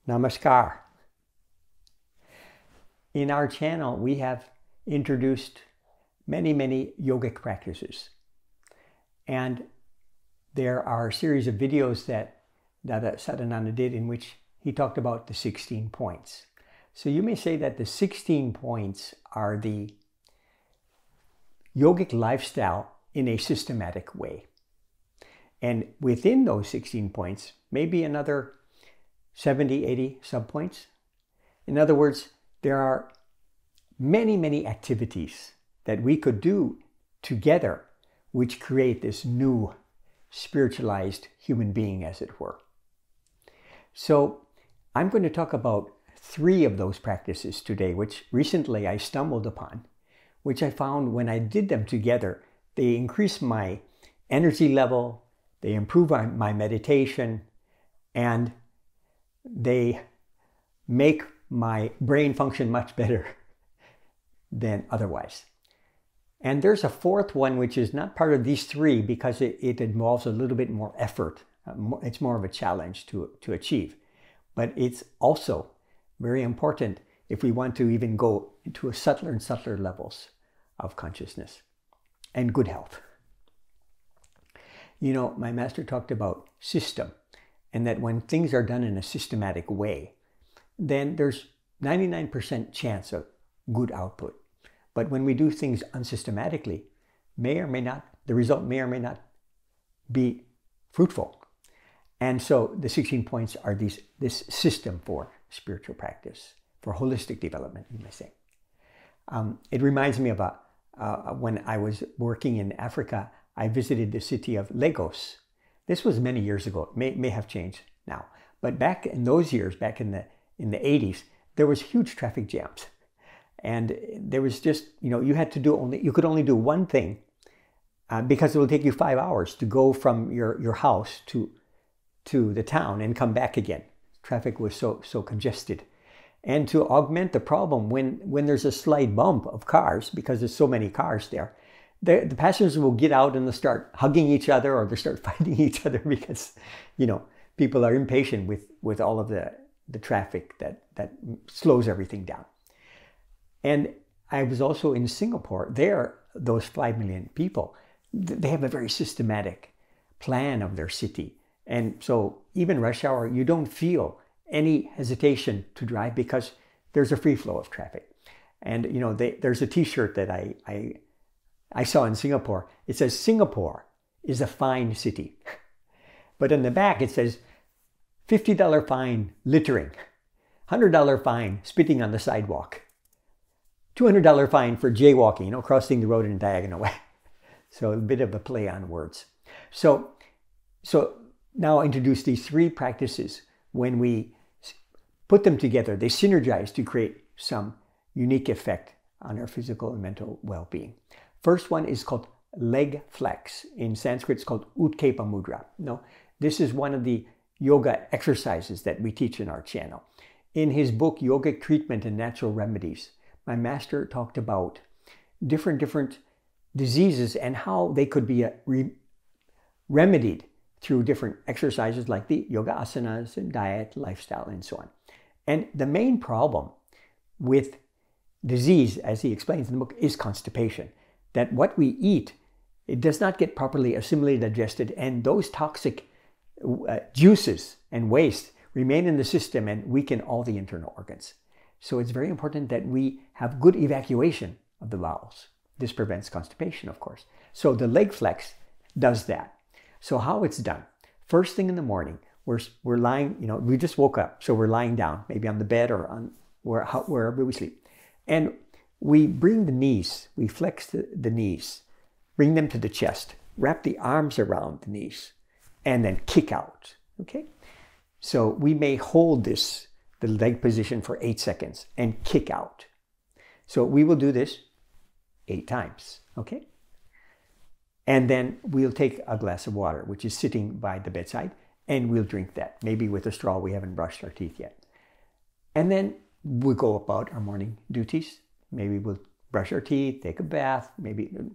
Namaskar. In our channel, we have introduced many yogic practices. And there are a series of videos that Dada Sadananda did in which he talked about the 16 points. So you may say that the 16 points are the yogic lifestyle in a systematic way. And within those 16 points, maybe another 70, 80 subpoints. In other words, there are many activities that we could do together which create this new spiritualized human being, as it were. So I'm going to talk about 3 of those practices today, which recently I stumbled upon, which I found when I did them together, they increase my energy level, they improve my meditation, and they make my brain function much better than otherwise. And there's a 4th one which is not part of these 3 because it involves a little bit more effort. It's more of a challenge to achieve. But it's also very important if we want to even go into a subtler and subtler levels of consciousness and good health. You know, my master talked about system, and that when things are done in a systematic way, then there's 99% chance of good output. But when we do things unsystematically, the result may or may not be fruitful. And so the 16 points are this system for spiritual practice, for holistic development, you may say. It reminds me of when I was working in Africa, I visited the city of Lagos. This was many years ago. It may have changed now. But back in those years, back in the 80s, there was huge traffic jams. And there was just, you could only do one thing because it will take you 5 hours to go from your house to the town and come back again. Traffic was so congested. And to augment the problem, when there's a slight bump of cars, because there's so many cars there, the passengers will get out and they'll start hugging each other, or they'll start fighting each other because, people are impatient with all of the traffic that slows everything down. And I was also in Singapore. There, those 5 million people, they have a very systematic plan of their city. And so even rush hour, you don't feel any hesitation to drive because there's a free flow of traffic. And, there's a t-shirt that I saw in Singapore. It says, "Singapore is a fine city." But in the back, it says, $50 fine littering, $100 fine spitting on the sidewalk, $200 fine for jaywalking, crossing the road in a diagonal way. So a bit of a play on words. So now I introduce these 3 practices. When we put them together, they synergize to create some unique effect on our physical and mental well-being. First one is called leg flex. In Sanskrit, it's called Utkepa Mudra. This is one of the yoga exercises that we teach in our channel. In his book, Yogic Treatment and Natural Remedies, my master talked about different diseases and how they could be remedied through different exercises like the yoga asanas and diet, lifestyle, and so on. And the main problem with disease, as he explains in the book, is constipation. That what we eat, it does not get properly assimilated, digested, and those toxic juices and waste remain in the system and weaken all the internal organs. So it's very important that we have good evacuation of the bowels. This prevents constipation, of course. So the leg flex does that. So how it's done? First thing in the morning, we're lying, we just woke up. So we're lying down, maybe on the bed or on wherever we sleep. And we bring the knees, we flex the knees, bring them to the chest, wrap the arms around the knees, and then kick out, okay? So we may hold the leg position for 8 seconds and kick out. So we will do this 8 times, okay? And then we'll take a glass of water, which is sitting by the bedside, and we'll drink that, maybe with a straw. We haven't brushed our teeth yet. And then we'll go about our morning duties. Maybe we'll brush our teeth, take a bath,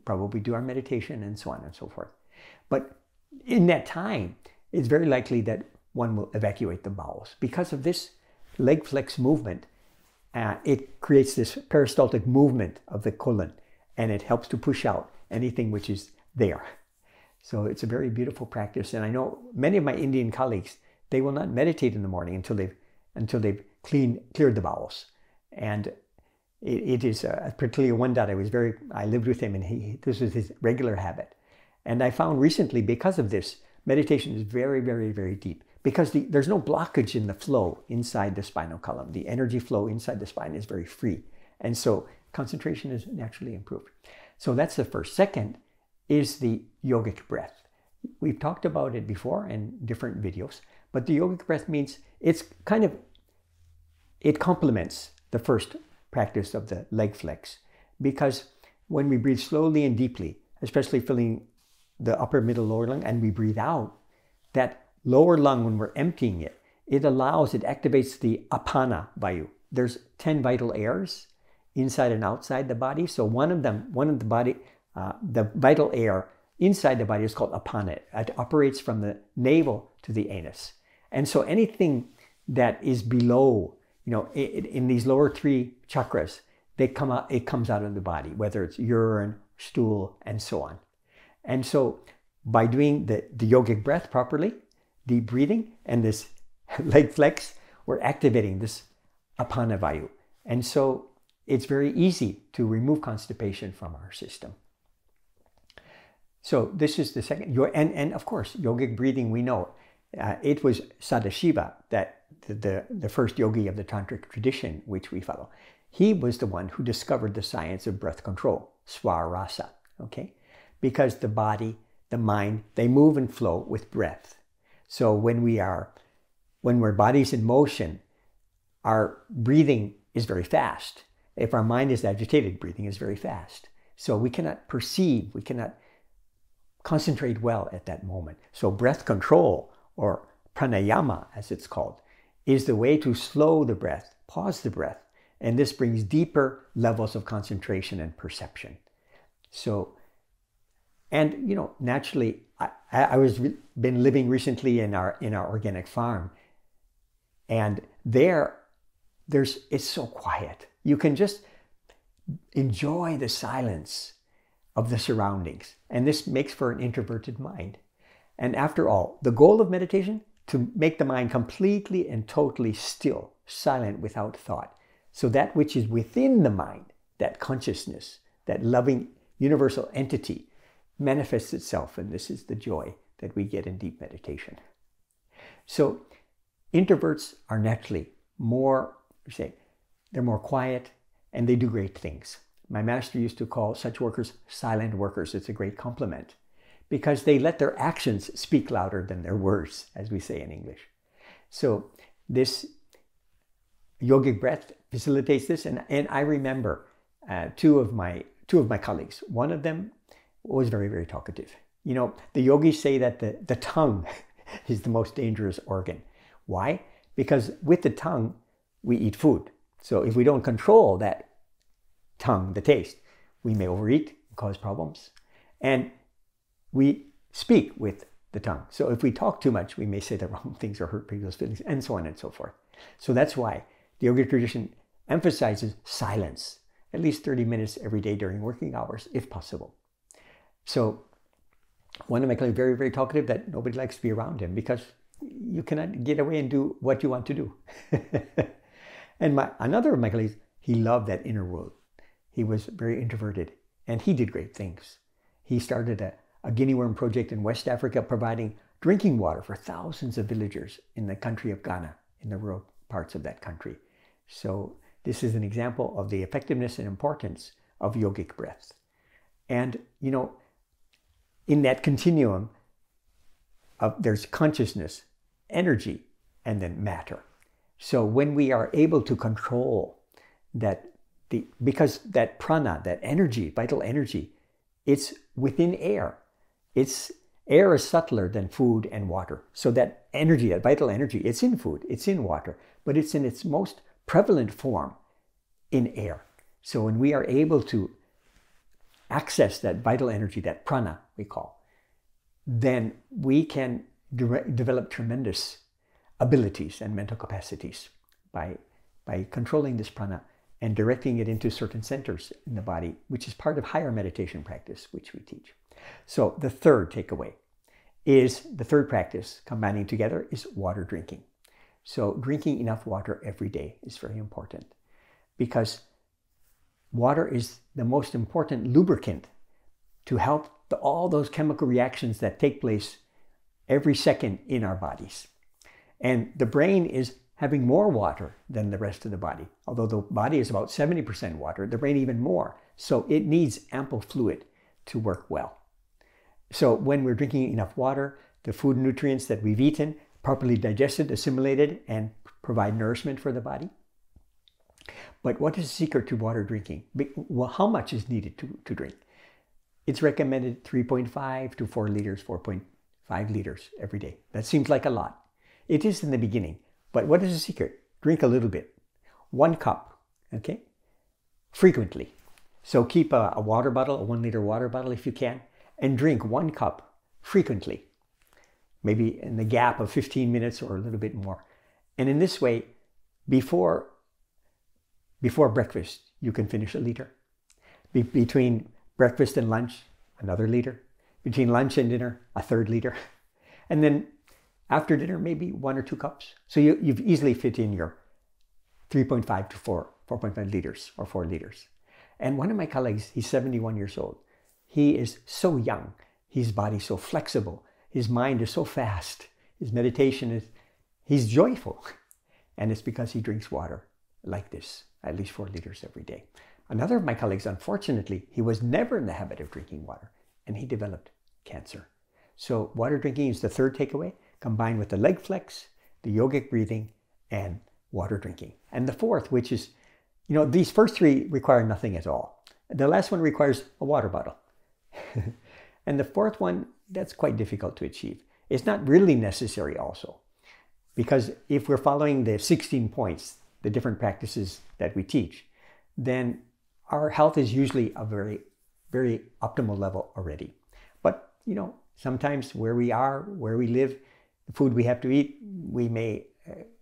probably do our meditation, and so on and so forth. But in that time, it's very likely that one will evacuate the bowels because of this leg flex movement, it creates this peristaltic movement of the colon, and it helps to push out anything which is there. So it's a very beautiful practice. And I know many of my Indian colleagues, they will not meditate in the morning until they've cleared the bowels. And it is particularly one Dada. I lived with him, and this was his regular habit. And I found recently, because of this, meditation is very, very, very deep, because there's no blockage in the flow inside the spinal column. The energy flow inside the spine is very free. And so concentration is naturally improved. So that's the first. Second is the yogic breath. We've talked about it before in different videos, but the yogic breath means it complements the first practice of the leg flex, because when we breathe slowly and deeply, especially filling the upper, middle, lower lung, and we breathe out, that lower lung, when we're emptying it, it activates the apana vayu. There's 10 vital airs inside and outside the body. So the vital air inside the body is called apana. It operates from the navel to the anus. And so anything that is below, in these lower 3 chakras, it comes out of the body, whether it's urine, stool, and so on. And so by doing the yogic breath properly, deep breathing, and this leg flex, we're activating this apana vayu. And so it's very easy to remove constipation from our system. So this is the second. And of course, yogic breathing, we know. It was Sadashiva, that the first yogi of the tantric tradition, which we follow. He was the one who discovered the science of breath control, swarasa, okay? Because the body, the mind, they move and flow with breath. So when we're bodies in motion, our breathing is very fast. If our mind is agitated, breathing is very fast. So we cannot perceive, we cannot concentrate well at that moment. So breath control, or pranayama as it's called, is the way to slow the breath, pause the breath, and this brings deeper levels of concentration and perception. So, and naturally, I been living recently in our organic farm, and it's so quiet. You can just enjoy the silence of the surroundings, and this makes for an introverted mind. And after all, the goal of meditation, to make the mind completely and totally still, silent, without thought. So that which is within the mind, that consciousness, that loving universal entity, manifests itself, and this is the joy that we get in deep meditation. So introverts are naturally they're more quiet, and they do great things. My master used to call such workers silent workers. It's a great compliment, because they let their actions speak louder than their words, as we say in English. So this yogic breath facilitates this, and I remember two of my colleagues. One of them was very, very talkative. The yogis say that the tongue is the most dangerous organ. Why? Because with the tongue, we eat food. So if we don't control that tongue, the taste, we may overeat, cause problems. And we speak with the tongue. So if we talk too much, we may say the wrong things or hurt people's feelings, and so on and so forth. So that's why the yogic tradition emphasizes silence, at least 30 minutes every day during working hours, if possible. So one of my colleagues, very, very talkative, that nobody likes to be around him, because you cannot get away and do what you want to do. And another of my colleagues, he loved that inner world. He was very introverted, and he did great things. He started a guinea worm project in West Africa, providing drinking water for thousands of villagers in the country of Ghana, in the rural parts of that country. So this is an example of the effectiveness and importance of yogic breath. And, in that continuum there's consciousness, energy, and then matter. So when we are able to control because that prana, that energy, vital energy, it's within air. Air is subtler than food and water. So that energy, that vital energy, it's in food, it's in water, but it's in its most prevalent form in air. So when we are able to access that vital energy, that prana we call, then we can develop tremendous abilities and mental capacities by controlling this prana and directing it into certain centers in the body, which is part of higher meditation practice, which we teach. So the third takeaway is, the third practice combining together, is water drinking. So drinking enough water every day is very important, because water is the most important lubricant to help all those chemical reactions that take place every second in our bodies. And the brain is having more water than the rest of the body. Although the body is about 70% water, the brain even more. So it needs ample fluid to work well. So when we're drinking enough water, the food and nutrients that we've eaten, properly digested, assimilated, and provide nourishment for the body. But what is the secret to water drinking? Well, how much is needed to drink? It's recommended 3.5 to 4 liters, 4.5 liters every day. That seems like a lot. It is in the beginning. But what is the secret? Drink a little bit. 1 cup, okay? Frequently. So keep a water bottle, a 1 liter water bottle if you can, and drink 1 cup frequently. Maybe in the gap of 15 minutes or a little bit more. And in this way, before breakfast, you can finish a liter. Between breakfast and lunch, another liter. Between lunch and dinner, a third liter. And then after dinner, maybe 1 or 2 cups. So you've easily fit in your 3.5 to 4.5 liters or 4 liters. And one of my colleagues, he's 71 years old. He is so young. His body's so flexible. His mind is so fast. His meditation is, he's joyful. And it's because he drinks water like this, at least 4 liters every day. Another of my colleagues, unfortunately, he was never in the habit of drinking water, and he developed cancer. So water drinking is the third takeaway, combined with the leg flex, the yogic breathing, and water drinking. And the fourth, which is, these first three require nothing at all. The last one requires a water bottle. And the fourth one, that's quite difficult to achieve. It's not really necessary also, because if we're following the 16 points, the different practices that we teach, then our health is usually a very, very optimal level already. But, sometimes where we are, where we live, the food we have to eat,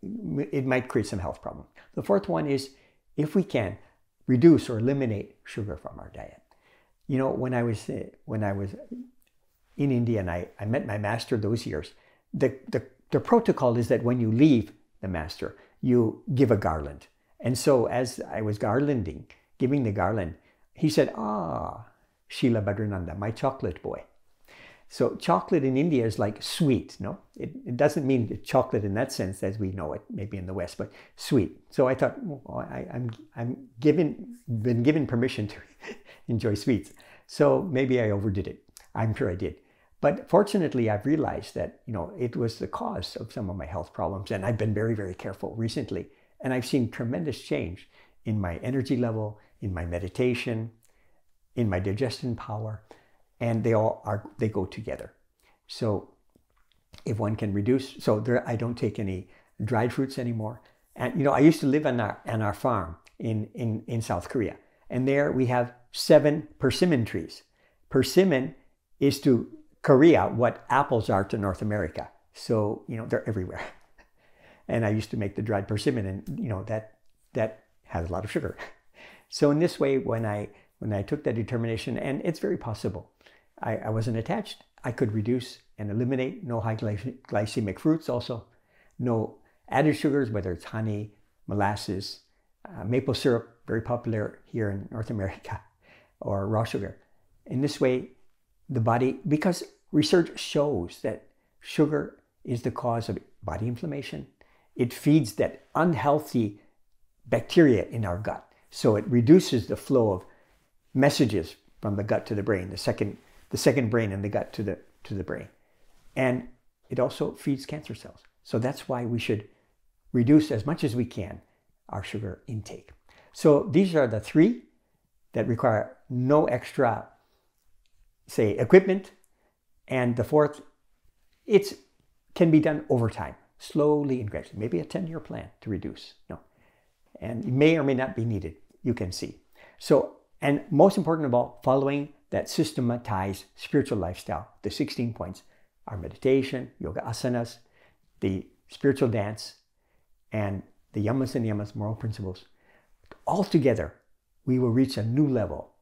it might create some health problems. The fourth one is, if we can, reduce or eliminate sugar from our diet. When I was in India and I met my master those years, the protocol is that when you leave the master, you give a garland. And so as I was giving the garland, he said, Sheila Bhadrananda, my chocolate boy. So chocolate in India is like sweet, no? It doesn't mean chocolate in that sense as we know it, maybe in the West, but sweet. So I thought, I'm been given permission to enjoy sweets. So maybe I overdid it. I'm sure I did. But fortunately, I've realized that, it was the cause of some of my health problems. And I've been very, very careful recently. And I've seen tremendous change in my energy level, in my meditation, in my digestion power. And they go together. So if one can reduce, I don't take any dried fruits anymore. And, I used to live on our farm in South Korea. And there we have 7 persimmon trees. Persimmon is to Korea what apples are to North America. So, they're everywhere. And I used to make the dried persimmon, and, that has a lot of sugar. So in this way, when I took that determination, and it's very possible, I wasn't attached, I could reduce and eliminate, no high glycemic fruits also, no added sugars, whether it's honey, molasses, maple syrup, very popular here in North America, or raw sugar. In this way, the body, because research shows that sugar is the cause of body inflammation. It feeds that unhealthy bacteria in our gut. So it reduces the flow of messages from the gut to the brain, the second brain in the gut to the brain. And it also feeds cancer cells. So that's why we should reduce as much as we can our sugar intake. So these are the 3 that require no extra, equipment. And the 4th, it can be done over time, slowly and gradually, maybe a 10-year plan to reduce. And it may or may not be needed, you can see. So, and most important of all, following that systematized spiritual lifestyle, the 16 points, our meditation, yoga asanas, the spiritual dance, and the yamas and niyamas, moral principles, all together, we will reach a new level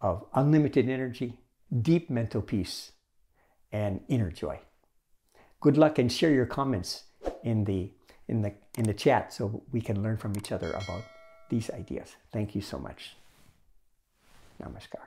of unlimited energy, deep mental peace, and inner joy. Good luck, and share your comments in the chat so we can learn from each other about these ideas. Thank you so much. Namaskar.